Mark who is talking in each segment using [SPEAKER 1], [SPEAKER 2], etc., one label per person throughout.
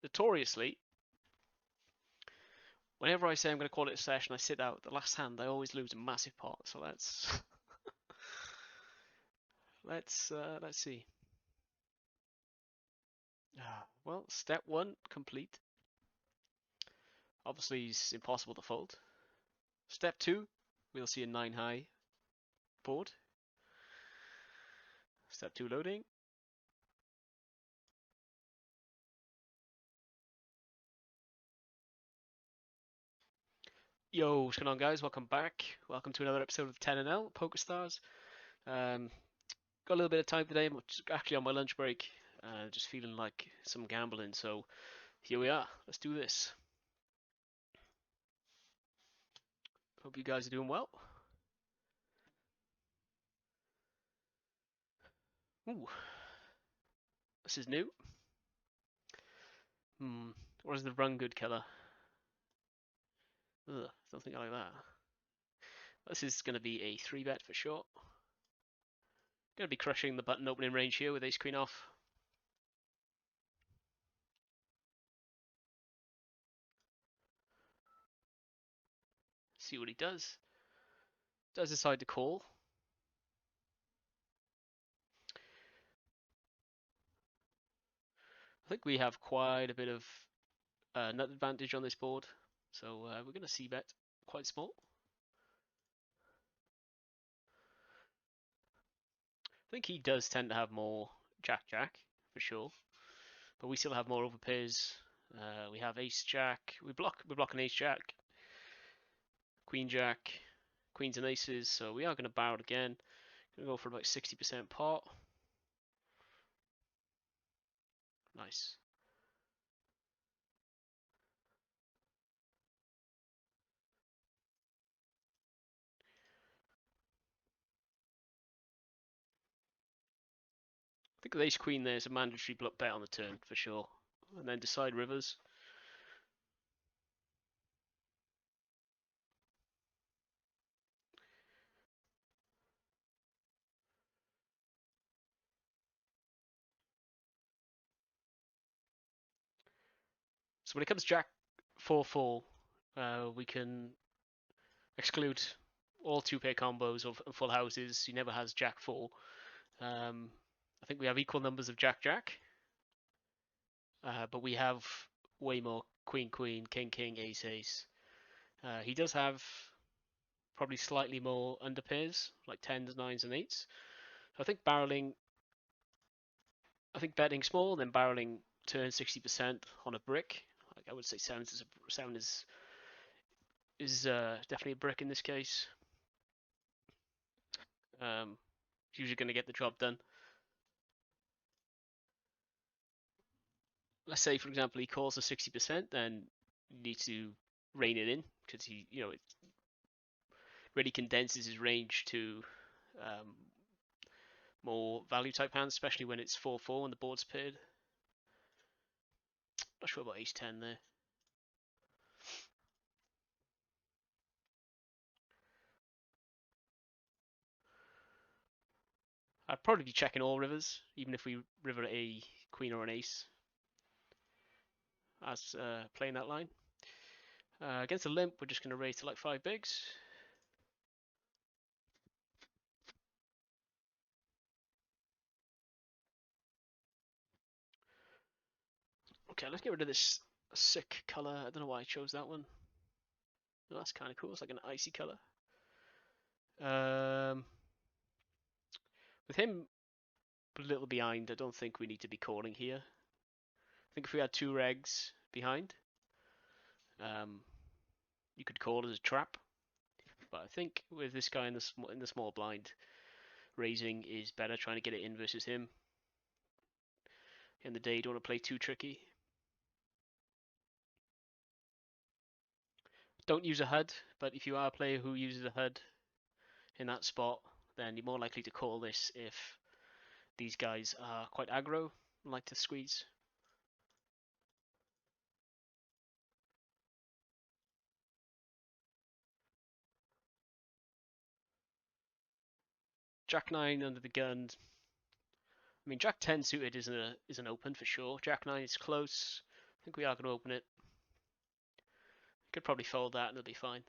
[SPEAKER 1] notoriously, whenever I say I'm going to call it a session, I sit out. The last hand, I always lose a massive pot. So let's see. Well, step one complete. Obviously, it's impossible to fold. Step two, we'll see a 9 high board. Step two loading. Yo, what's going on, guys? Welcome back. Welcome to another episode of 10 NL Pokerstars. Got a little bit of time today. I'm actually on my lunch break. Just feeling like some gambling. So here we are. Let's do this. Hope you guys are doing well. Ooh, this is new. What is the run good killer? Ugh, don't think I like that. This is going to be a 3-bet for sure. Going to be crushing the button opening range here with ace queen off. See what he does. Does decide to call. I think we have quite a bit of nut advantage on this board. So we're going to c-bet quite small. I think he does tend to have more jack-jack, for sure. But we still have more overpairs. We have ace-jack. We block an ace-jack. Queen-jack. Queens and aces. So we are going to barrel again. Going to go for about 60% pot. Nice. I think with ace-queen there's a mandatory block bet on the turn, for sure. And then decide rivers. So when it comes to Jack 4-4, we can exclude all 2-pair combos of full houses. He never has Jack 4. I think we have equal numbers of Jack Jack, but we have way more Queen Queen, King King, Ace Ace. He does have probably slightly more underpairs, like 10s, 9s, and 8s. So I think betting small, then barreling turn 60% on a brick. Like I would say 7 is definitely a brick in this case. Usually going to get the job done. Let's say, for example, he calls a 60%, then you need to rein it in because it really condenses his range to more value type hands, especially when it's 4-4 and the board's paired. Not sure about ace 10 there. I'd probably be checking all rivers, even if we river a queen or an ace as playing that line. Against a limp, we're just going to raise to like 5 bigs. Okay, let's get rid of this sick color. I don't know why I chose that one. Oh, that's kind of cool. It's like an icy color. With him a little behind, I don't think we need to be calling here. I think if we had 2 regs behind, you could call it a trap. But I think with this guy in the small blind, raising is better. Trying to get it in versus him. In the day, you don't want to play too tricky. Don't use a HUD, but if you are a player who uses a HUD in that spot, then you're more likely to call this if these guys are quite aggro and like to squeeze. Jack 9 under the gun. I mean, Jack 10 suited is an open for sure. Jack 9 is close. think we are going to open it. Could probably fold that and it'll be fine.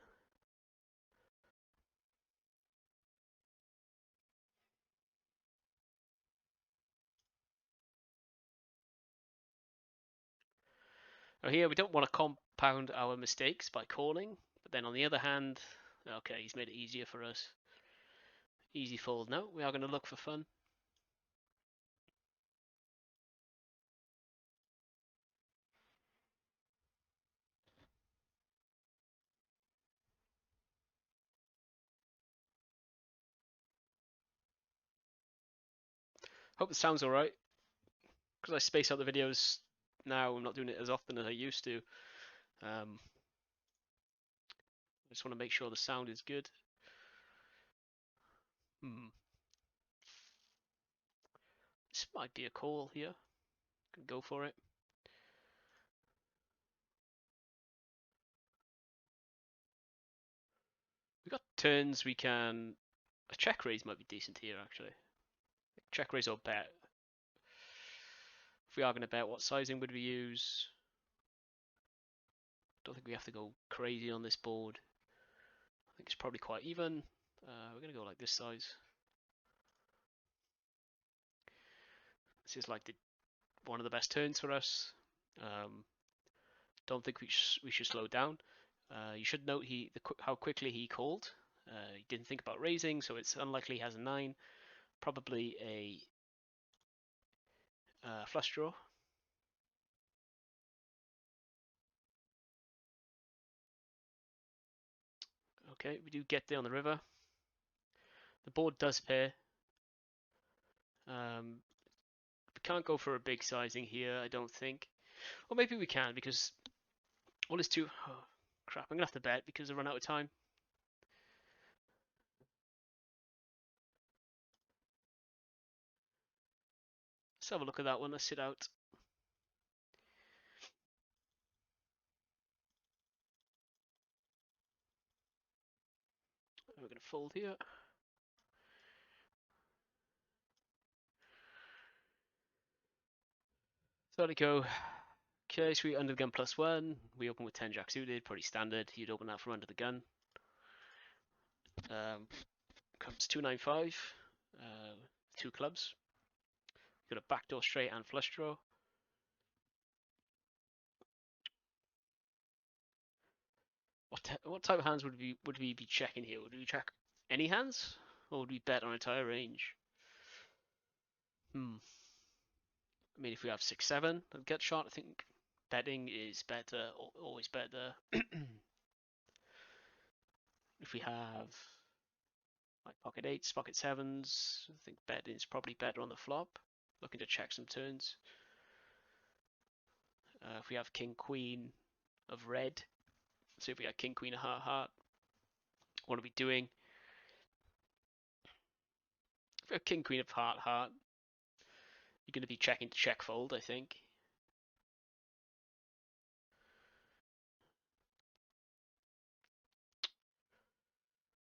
[SPEAKER 1] Now here we don't want to compound our mistakes by calling, but then on the other hand, okay, he's made it easier for us. Easy fold. No, we are going to look for fun. Hope the sound's alright. Because I space out the videos now, I'm not doing it as often as I used to. I just want to make sure the sound is good. This might be a call here. Can go for it. We got turns we can. A check raise might be decent here actually. Check raise or bet. If we are going to bet, what sizing would we use? Don't think we have to go crazy on this board. I think it's probably quite even. We're going to go like this size. This is like one of the best turns for us. Don't think we should slow down. You should note how quickly he called. He didn't think about raising, so it's unlikely he has a 9. Probably a flush draw. Okay, we do get there on the river. The board does pair. We can't go for a big sizing here, I don't think. Or maybe we can, because all is too... Oh, crap, I'm going to have to bet because I run out of time. Let's have a look at that one. Let's sit out. We're going to fold here. So let go. Okay, so we under the gun +1. We open with 10 jack suited, pretty standard. You'd open that from under the gun. Comes 295. 2 clubs. Got a backdoor straight and flush draw. What type of hands would we be checking here? Would we check any hands, or would we bet on entire range? I mean, if we have 6-7 of gut shot, I think betting is better, always better. If we have like pocket 8s, pocket 7s, I think betting is probably better on the flop. Looking to check some turns. If we have king queen of red, so if we have king queen of heart, what are we doing? If we have king queen of heart, you're going to be checking to check fold, I think.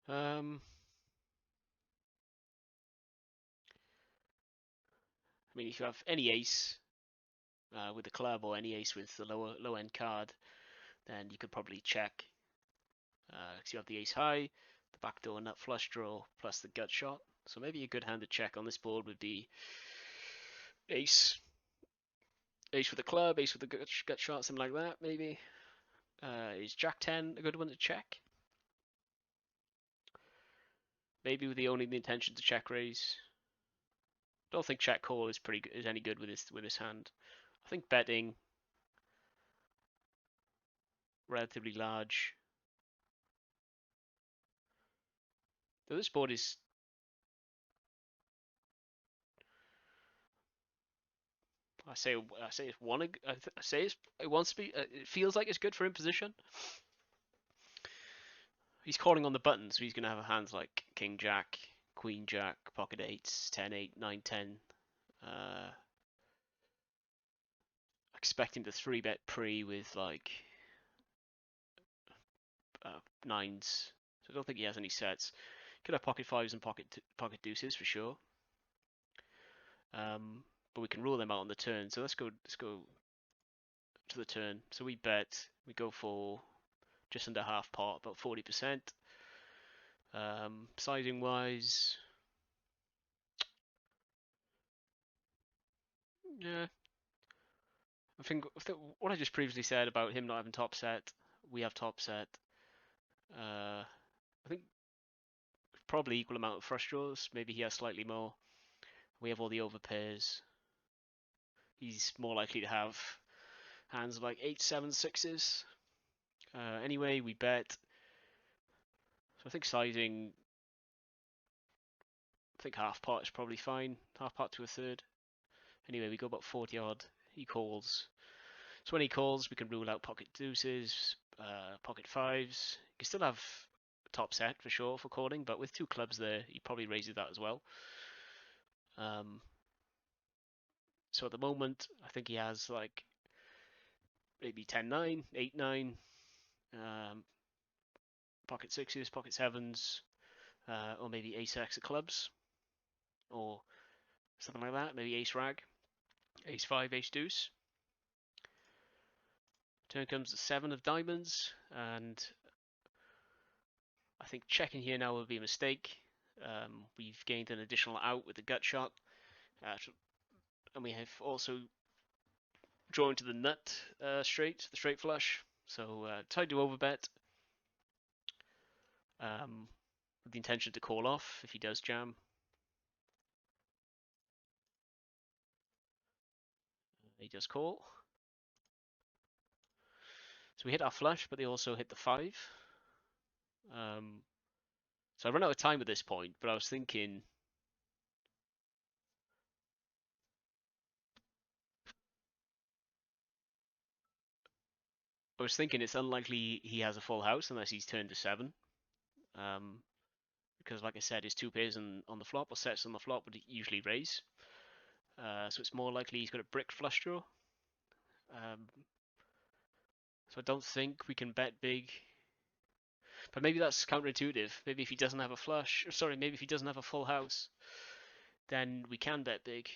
[SPEAKER 1] I mean, if you have any ace with the club or any ace with the low end card, then you could probably check. Because you have the ace high, the backdoor nut flush draw, plus the gut shot. So maybe a good hand to check on this board would be ace with the club, ace with the gut shot, something like that, maybe. Is Jack 10 a good one to check? Maybe with the only intention to check raise. Don't think check call is any good with this hand. I think betting relatively large. Though this board is I say it wants to be. It feels like it's good for imposition. He's calling on the button, so he's going to have hands like King Jack, Queen Jack, Pocket 8s, 10 8, 9 10. Expecting to 3-bet pre with like 9s. So I don't think he has any sets. Could have pocket 5s and pocket deuces for sure. But we can rule them out on the turn. So let's go to the turn. So we bet, we go for just under half pot, about 40%. Sizing wise, yeah, I think what I just previously said about him not having top set, we have top set. I think probably equal amount of flush draws. Maybe he has slightly more. We have all the over pairs. He's more likely to have hands of like 8, 7, 6s. Anyway, we bet. So I think sizing, I think half pot is probably fine. Half pot to a third. Anyway, we go about 40 odd. He calls. So when he calls, we can rule out pocket deuces, pocket fives. You can still have top set for sure for calling, but with two clubs there, he probably raises that as well. So at the moment, I think he has like maybe 10-9, 8-9, pocket sixes, pocket sevens, or maybe ace-x of clubs, or something like that. Maybe ace-rag, ace-5, ace-deuce. Turn comes the 7 of diamonds, and I think checking here now would be a mistake. We've gained an additional out with the gut shot, and we have also drawn to the nut straight, the straight flush. So tried to overbet with the intention to call off if he does jam. He does call. So we hit our flush, but they also hit the 5. So I run out of time at this point, but I was thinking it's unlikely he has a full house unless he's turned to 7. Because like I said, his two pairs on the flop or sets on the flop would usually raise. So it's more likely he's got a brick flush draw. So I don't think we can bet big. But maybe that's counterintuitive. Maybe if he doesn't have a flush, sorry, maybe if he doesn't have a full house, then we can bet big.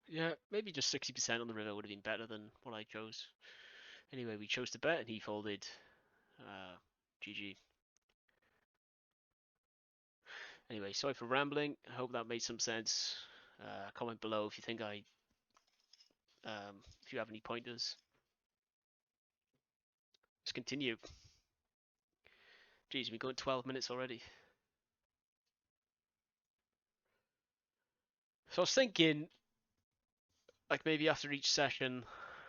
[SPEAKER 1] Yeah, maybe just 60% on the river would have been better than what I chose. Anyway, we chose to bet and he folded. GG. Anyway, sorry for rambling. I hope that made some sense. Comment below if you think if you have any pointers. Let's continue. Geez, we're going 12 minutes already. So I was thinking, like maybe after each session,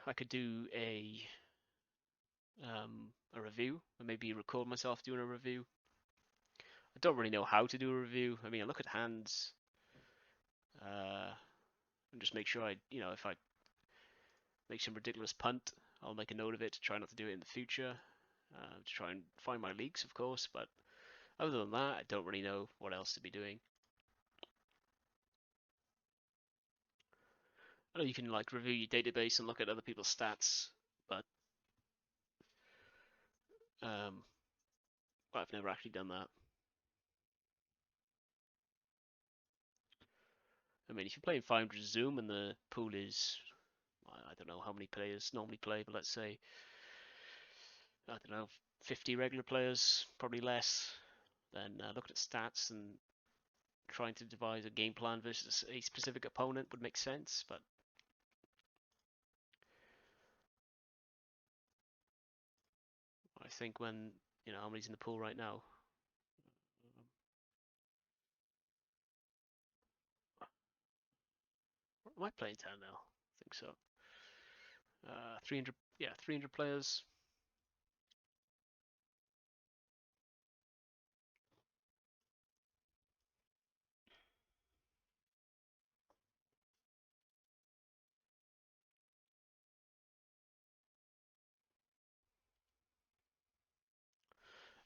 [SPEAKER 1] I could do a review, or maybe record myself doing a review. I don't really know how to do a review. I mean, I look at hands, and just make sure if I make some ridiculous punt, I'll make a note of it to try not to do it in the future. To try and find my leaks, of course, but other than that, I don't really know what else to be doing. I know you can like review your database and look at other people's stats, but I've never actually done that. I mean, if you're playing 500 Zoom and the pool is, I don't know how many players normally play, but let's say, I don't know, 50 regular players, probably less, then looking at stats and trying to devise a game plan versus a specific opponent would make sense, but I think when, how many's in the pool right now? Am I playing 10 now? I think so. 300, yeah, 300 players.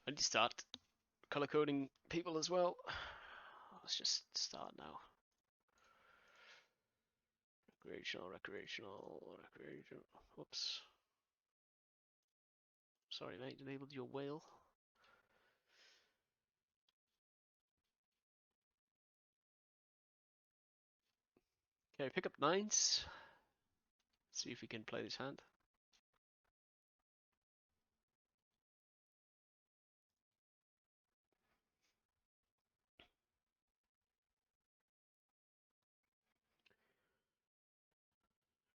[SPEAKER 1] I need to start color coding people as well. Let's just start now. Recreational. Whoops. Sorry, mate. Enabled your whale. Okay, pick up nines. See if we can play this hand.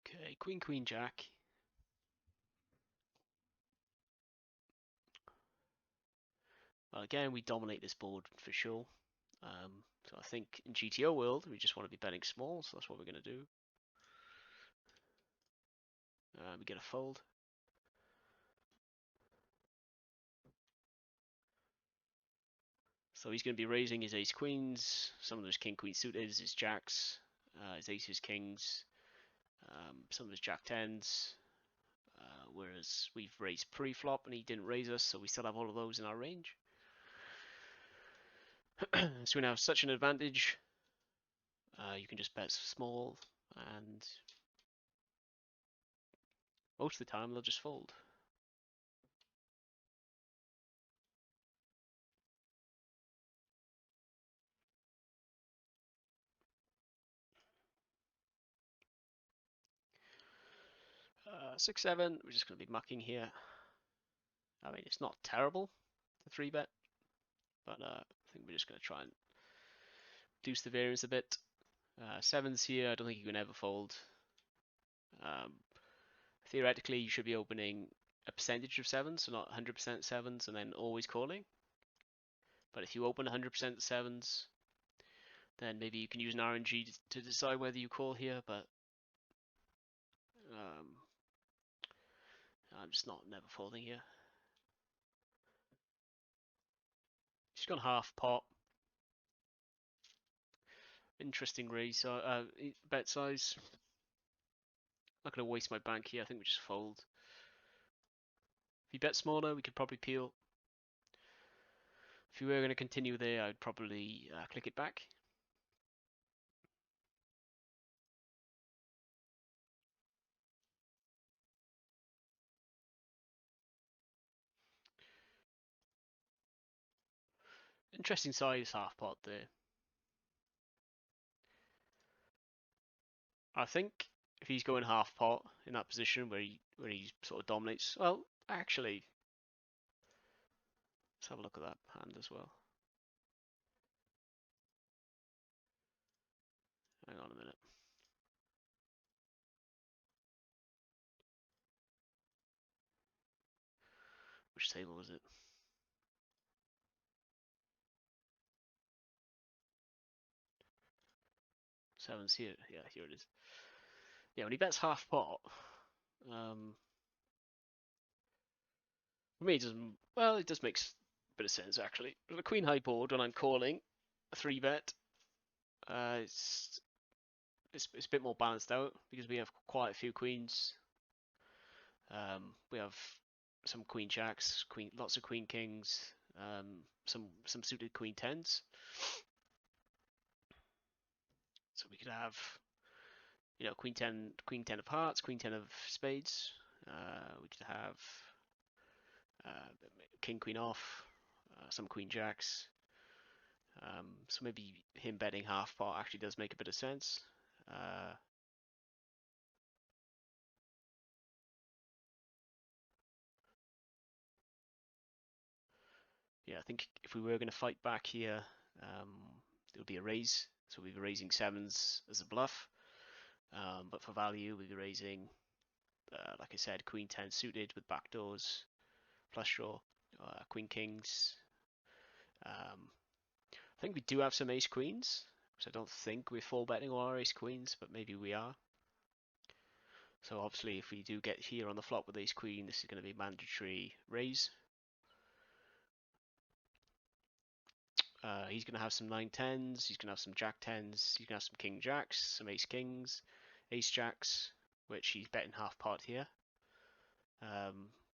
[SPEAKER 1] Okay, queen, queen, jack. Well, again, we dominate this board for sure. So I think in GTO world, we just want to be betting small, so that's what we're going to do. We get a fold. So he's going to be raising his ace queens, some of his king queen suited, his jacks, his aces kings, some of his jack tens. Whereas we've raised pre-flop and he didn't raise us, so we still have all of those in our range. So we have such an advantage. You can just bet small, and most of the time they'll just fold. Six, seven. We're just going to be mucking here. I mean, it's not terrible to three bet, but I think we're just going to try and reduce the variance a bit. Sevens here. I don't think you can ever fold. Theoretically, you should be opening a percentage of sevens, so not 100% sevens, and then always calling. But if you open 100% sevens, then maybe you can use an RNG to decide whether you call here, but I'm just never folding here. She's gone half pot. Interesting raise, bet size. Not going to waste my bank here. I think we just fold. If you bet smaller, we could probably peel. If you were going to continue there, I'd probably click it back. Interesting size half pot there. I think if he's going half pot in that position where he sort of dominates, well, actually, let's have a look at that hand as well. Hang on a minute. Which table was it? Seven's here. Yeah, here it is. Yeah, when he bets half pot, for me, it doesn't. Well, it does make a bit of sense actually. With a queen high board, when I'm calling a three bet, it's a bit more balanced out because we have quite a few queens. We have some queen jacks, lots of queen kings, some suited queen tens. So we could have, queen ten of hearts, queen ten of spades. We could have king queen off, some queen jacks. So maybe him betting half pot actually does make a bit of sense. Yeah, I think if we were going to fight back here, it would be a raise. So we'd be raising sevens as a bluff. But for value, we'd be raising, like I said, queen 10 suited with backdoors, flush draw, queen kings. I think we do have some ace queens, so I don't think we're full betting all our ace queens, but maybe we are. So obviously, if we do get here on the flop with ace queen, this is going to be mandatory raise. He's going to have some 9-10s, he's going to have some jack 10s, he's going to have some king jacks, some ace kings, ace jacks, which he's betting half pot here.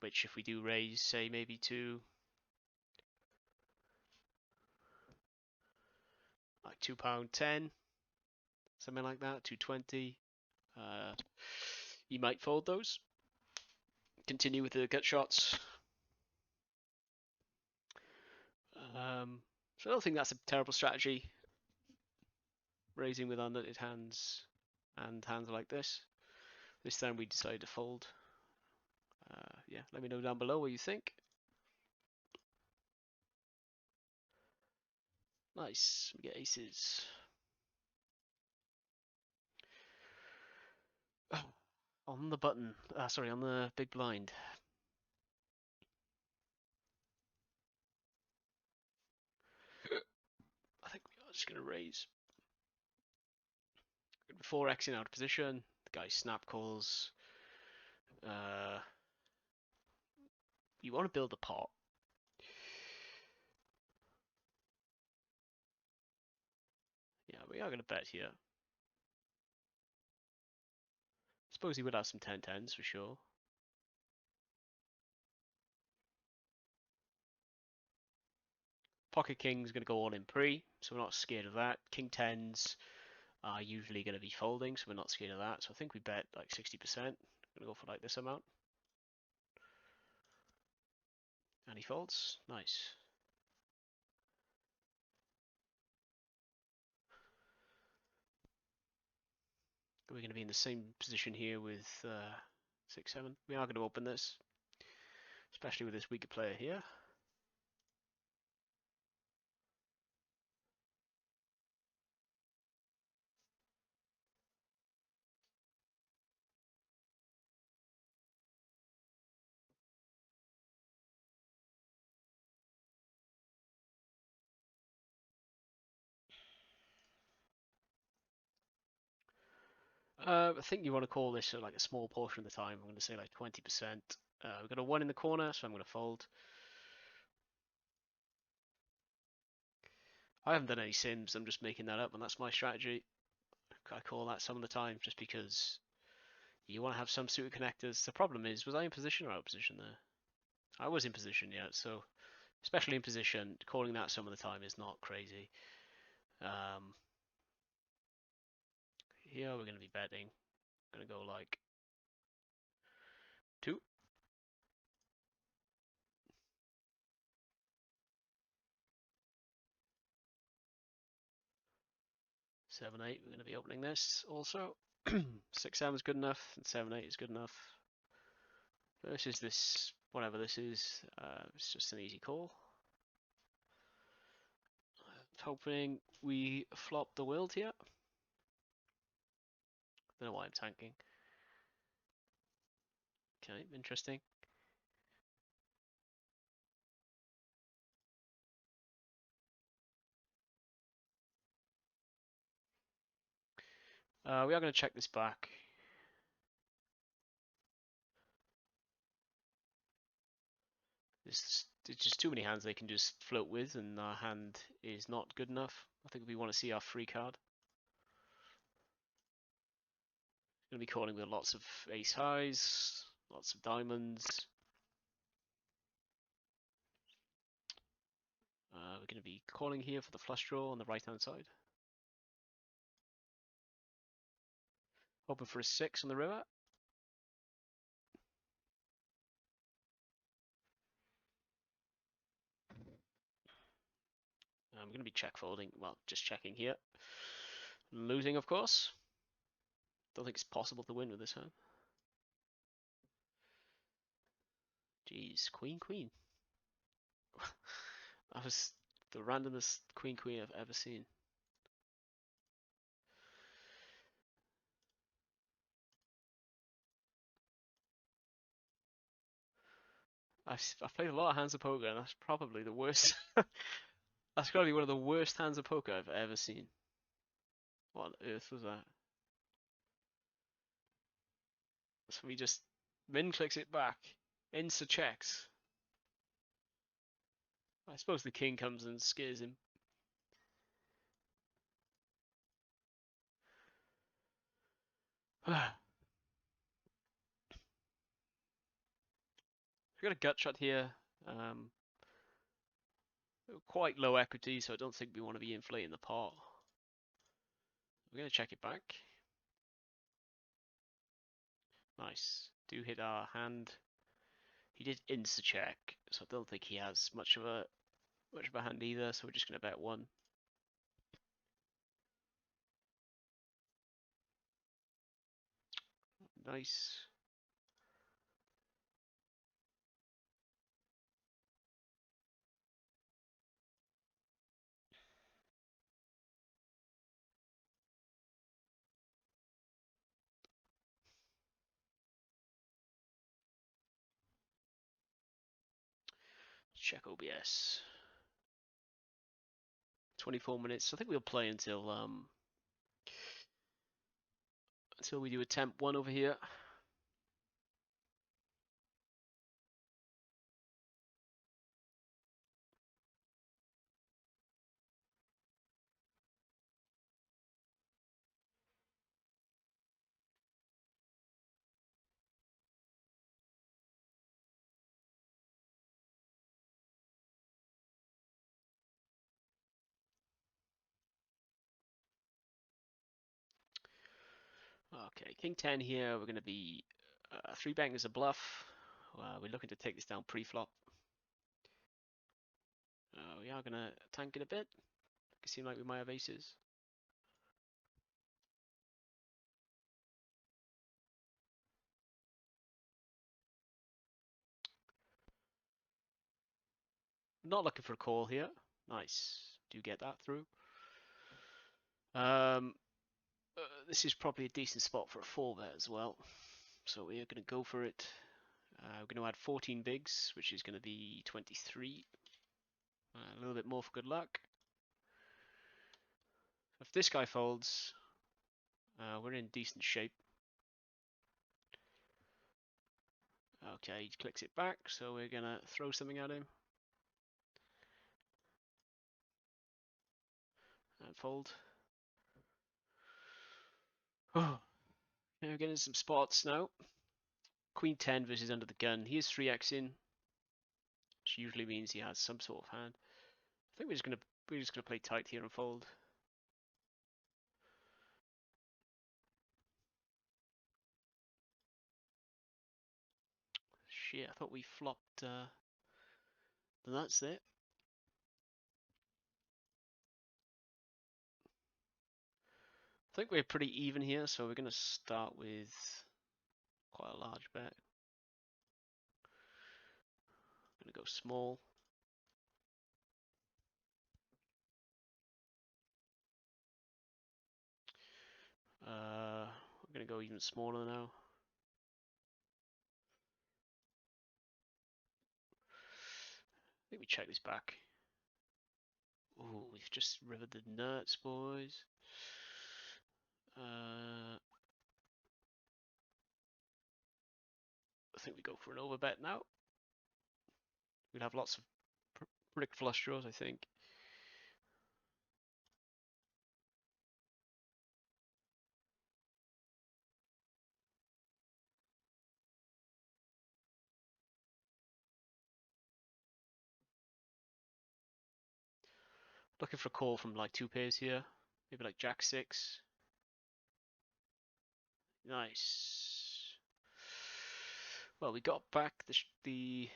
[SPEAKER 1] Which if we do raise, say maybe to like £2.10, something like that, 2.20, you might fold those. Continue with the gut shots. So I don't think that's a terrible strategy. Raising with unlimited hands. and hands like this. This time we decided to fold. Yeah, let me know down below what you think. Nice, we get aces. On the button, sorry, on the big blind. I think we are just going to raise. Before Xing out of position, the guy snap calls. You want to build a pot. Yeah, we are going to bet here. Suppose he would have some 10-10s for sure. Pocket King's going to go all in pre, so we're not scared of that. King 10s are usually going to be folding, so we're not scared of that. So I think we bet like 60%. Going to go for like this amount. And he folds. Nice. We're going to be in the same position here with 6-7. We are going to open this, especially with this weaker player here. I think you want to call this like a small portion of the time. I'm going to say like 20%. We've got a 1 in the corner, so I'm going to fold. I haven't done any sims, I'm just making that up, and that's my strategy. I call that some of the time, just because you want to have some suited connectors. The problem is, was I in position or out of position there? I was in position, yeah, so especially in position, calling that some of the time is not crazy. Here we're going to be betting. Going to go like 2. 7-8, we're going to be opening this also. 6-7 is good enough, and 7-8 is good enough. Versus this, whatever this is, it's just an easy call. Hoping we flop the world here. Don't know why I'm tanking. Okay, interesting. We are going to check this back. There's just too many hands they can just float with, and our hand is not good enough. I think we want to see our free card. Going to be calling with lots of ace highs, lots of diamonds. We're going to be calling here for the flush draw on the right hand side. Hoping for a 6 on the river. I'm going to be check folding. Well, just checking here. Losing, of course. Don't think it's possible to win with this hand. Jeez, queen, queen. That was the randomest queen, queen I've ever seen. I've played a lot of hands of poker, and that's probably the worst. That's got to be one of the worst hands of poker I've ever seen. What on earth was that? So he just min clicks it back. Insta checks. I suppose the king comes and scares him. We got a gut shot here. Quite low equity, so I don't think we want to be inflating the pot. We're going to check it back. Nice. Do hit our hand. He did insta check, so I don't think he has much of a hand either. So we're just going to bet 1. Nice. Check OBS. 24 minutes. I think we'll play until we do attempt 1 over here. Okay, King 10 here. We're going to be 3-betting as a bluff. We're looking to take this down pre-flop. We are going to tank it a bit. It seems like we might have aces. Not looking for a call here. Nice. Do get that through. This is probably a decent spot for a 4-bet as well. So we are going to go for it. We're going to add 14 bigs, which is going to be 23. A little bit more for good luck. If this guy folds, we're in decent shape. Okay, he clicks it back, so we're going to throw something at him. And fold. Oh, we're getting some spots now. Queen 10 versus under the gun. He is 3xing, which usually means he has some sort of hand. I think we're just gonna play tight here and fold. Shit, I thought we flopped the nuts there. I think we're pretty even here, so we're gonna start with quite a large bet. Gonna go small. We're gonna go even smaller now. I think we check this back. Oh, we've just rivered the nuts, boys. I think we go for an overbet now. We'd have lots of brick flush draws, I think. Looking for a call from like 2 pairs here. Maybe like Jack 6. Nice. Well, we got back the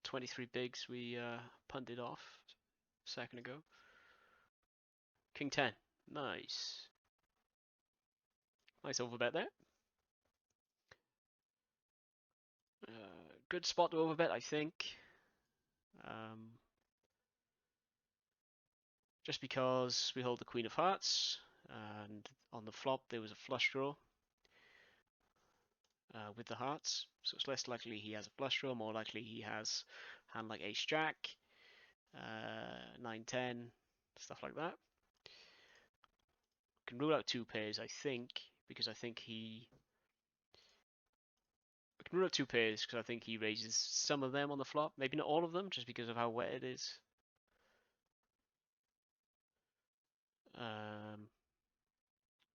[SPEAKER 1] 23 bigs we punted off a second ago. King 10. Nice. Nice overbet there. Good spot to overbet, I think. Just because we hold the Queen of Hearts, and on the flop there was a flush draw with the hearts, so it's less likely he has a flush draw, more likely he has a hand like Ace Jack, 9-10, stuff like that. Can rule out 2 pairs, I think, because I think he. I can rule out 2 pairs because I think he raises some of them on the flop, maybe not all of them, just because of how wet it is. I'm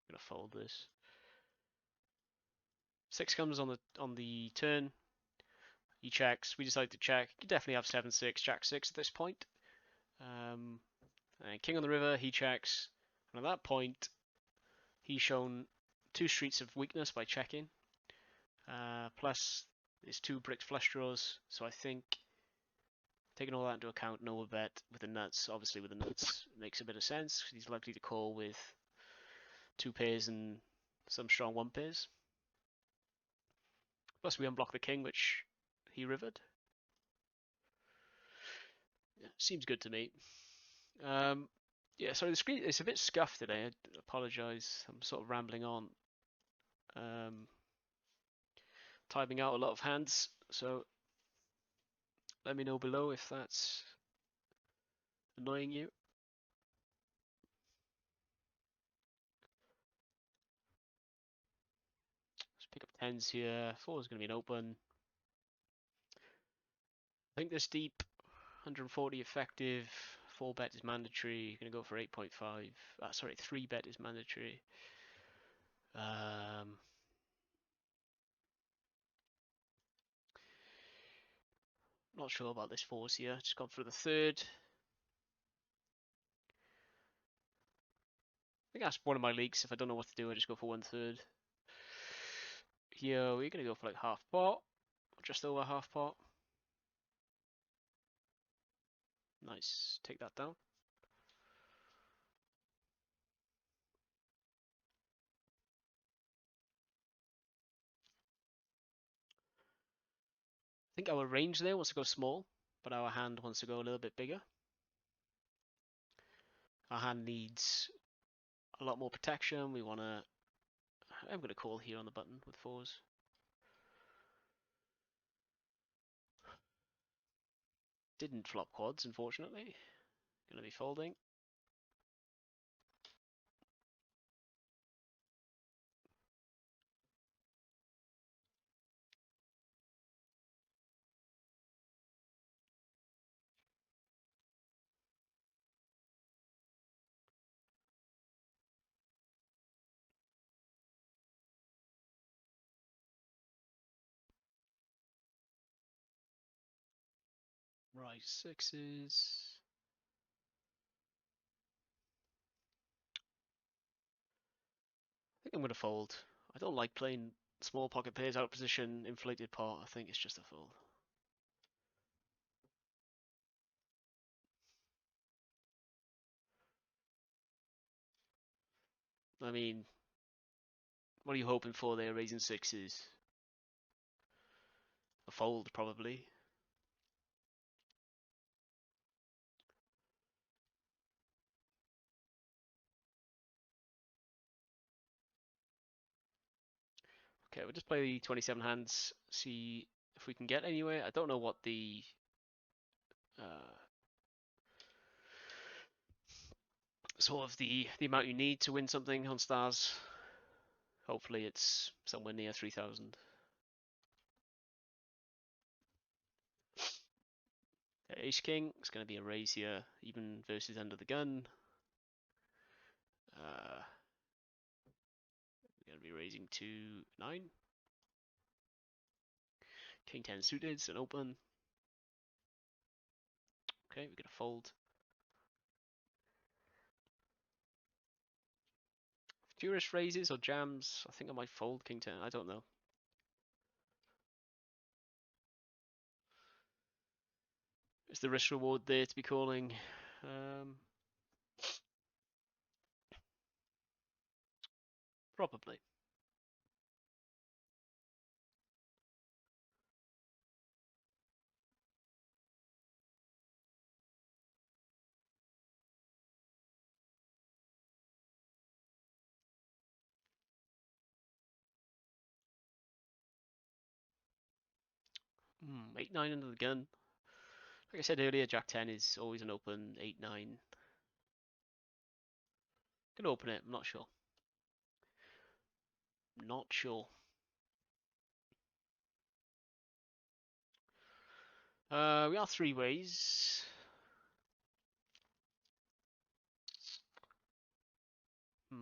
[SPEAKER 1] gonna fold this. 6 comes on the turn. He checks. We decide to check. You definitely have 7-6, Jack 6 at this point. And King on the river. He checks. And at that point, he's shown 2 streets of weakness by checking. Plus, there's 2 bricked flush draws. So I think, taking all that into account, no bet with the nuts. Obviously, with the nuts, makes a bit of sense. He's likely to call with 2 pairs and some strong 1 pairs. Plus we unblock the king, which he rivered. Yeah, seems good to me. Yeah, sorry, the screen is a bit scuffed today. I apologise. I'm sort of rambling on. Typing out a lot of hands, so let me know below if that's annoying you. Let's pick up tens here. Four is going to be an open. I think this deep, 140 effective. 4 bet is mandatory. Going to go for 8.5. Sorry, 3 bet is mandatory. Not sure about this fours here. Just gone for the third. I think that's one of my leaks. If I don't know what to do, I just go for 1/3. Here we're going to go for like half pot, or just over half pot. Nice. Take that down. I think our range there wants to go small, but our hand wants to go a little bit bigger. Our hand needs a lot more protection. We want to... I'm going to call here on the button with fours. Didn't flop quads, unfortunately. Going to be folding. Right, sixes. I think I'm going to fold. I don't like playing small pocket pairs out of position, inflated pot. I think it's just a fold. I mean, what are you hoping for there, raising sixes? A fold, probably. Okay, we'll just play the 27 hands, see if we can get anywhere. I don't know what the sort of the amount you need to win something on stars. Hopefully it's somewhere near 3,000. Ace King, it's going to be a raise here, even versus under the gun. We're going to be raising to 9. King 10 suited, it's an open. Okay, we're going to fold. Furious raises or jams, I think I might fold King 10, I don't know. Is the risk reward there to be calling? Probably. Hmm, 8-9 under the gun. Like I said earlier, Jack 10 is always an open. 8-9. Gonna open it, I'm not sure. Not sure. We are 3 ways. I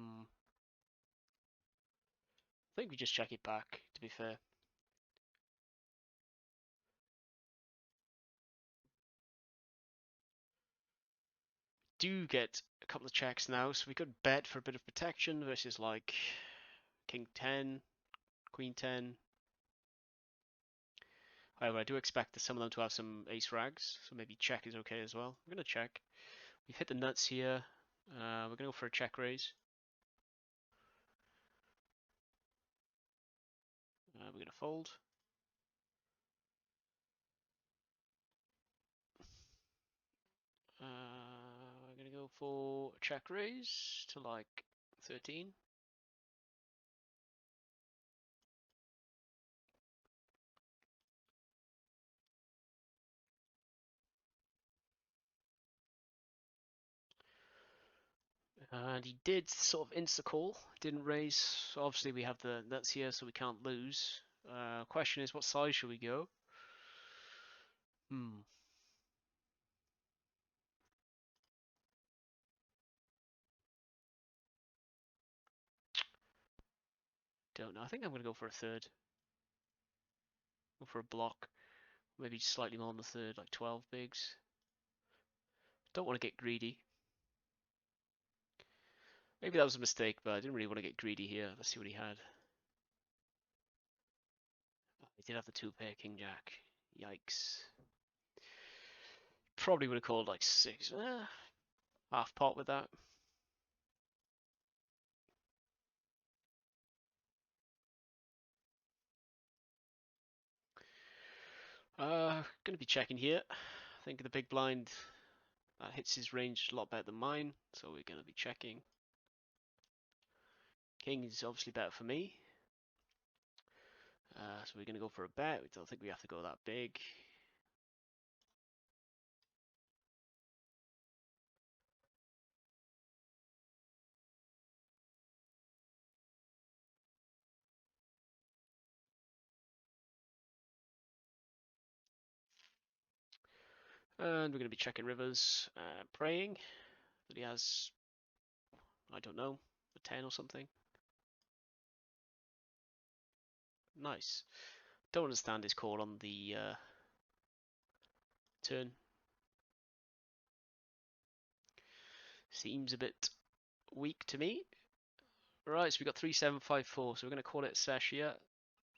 [SPEAKER 1] think we just check it back, to be fair. Do get a couple of checks now, so we could bet for a bit of protection versus like King 10, Queen 10. However, I do expect some of them to have some ace rags, so maybe check is okay as well. I'm gonna check. We've hit the nuts here. We're gonna go for a check raise. We're gonna fold. Go for check raise to like 13. And he did sort of insta-call, didn't raise. So obviously we have the nuts here, so we can't lose. Question is, what size should we go? Don't know. I think I'm going to go for a third. Go for a block. Maybe slightly more on the third, like 12 bigs. Don't want to get greedy. Maybe that was a mistake, but I didn't really want to get greedy here. Let's see what he had. Oh, he did have the two pair, king jack. Yikes. Probably would have called like 6. Half pot with that. Gonna be checking here. I think the big blind hits his range a lot better than mine, so we're gonna be checking. King is obviously better for me. So we're gonna go for a bet. We don't think we have to go that big. And we're gonna be checking rivers, praying that he has, I don't know, a 10 or something. Nice. Don't understand his call on the turn. Seems a bit weak to me. Right, so we got 3754, so we're going to call it a sesh here.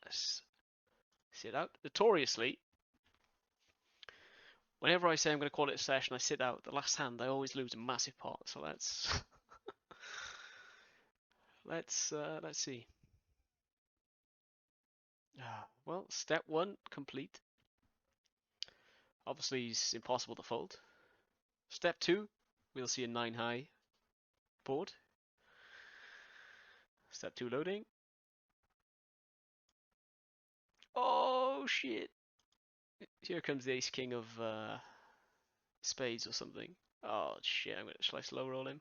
[SPEAKER 1] Let's sit out. Notoriously, whenever I say I'm going to call it a sesh and I sit out, the last hand I always lose a massive pot. So let's let's see. Well, step 1 complete. Obviously, it's impossible to fold. Step 2, we'll see a 9 high board. Step 2 loading. Oh shit! Here comes the ace king of spades or something. Oh shit! Shall I slow roll him?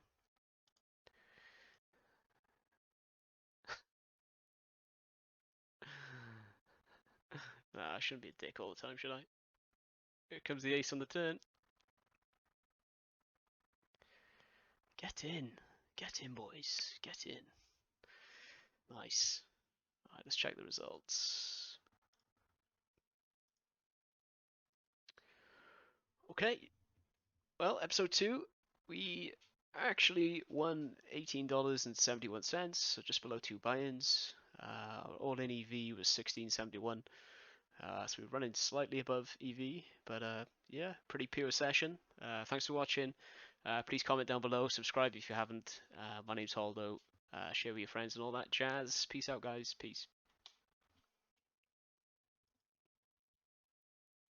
[SPEAKER 1] Nah, I shouldn't be a dick all the time, should I? Here comes the ace on the turn. Get in, boys, get in. Nice. All right, let's check the results. Okay. Well, episode 2, we actually won $18.71, so just below 2 buy-ins. All-in EV was 1671. So we're running slightly above EV, but yeah, pretty pure session. Thanks for watching. Please comment down below, subscribe if you haven't. My name's Holdo. Share with your friends and all that jazz. Peace out, guys. Peace.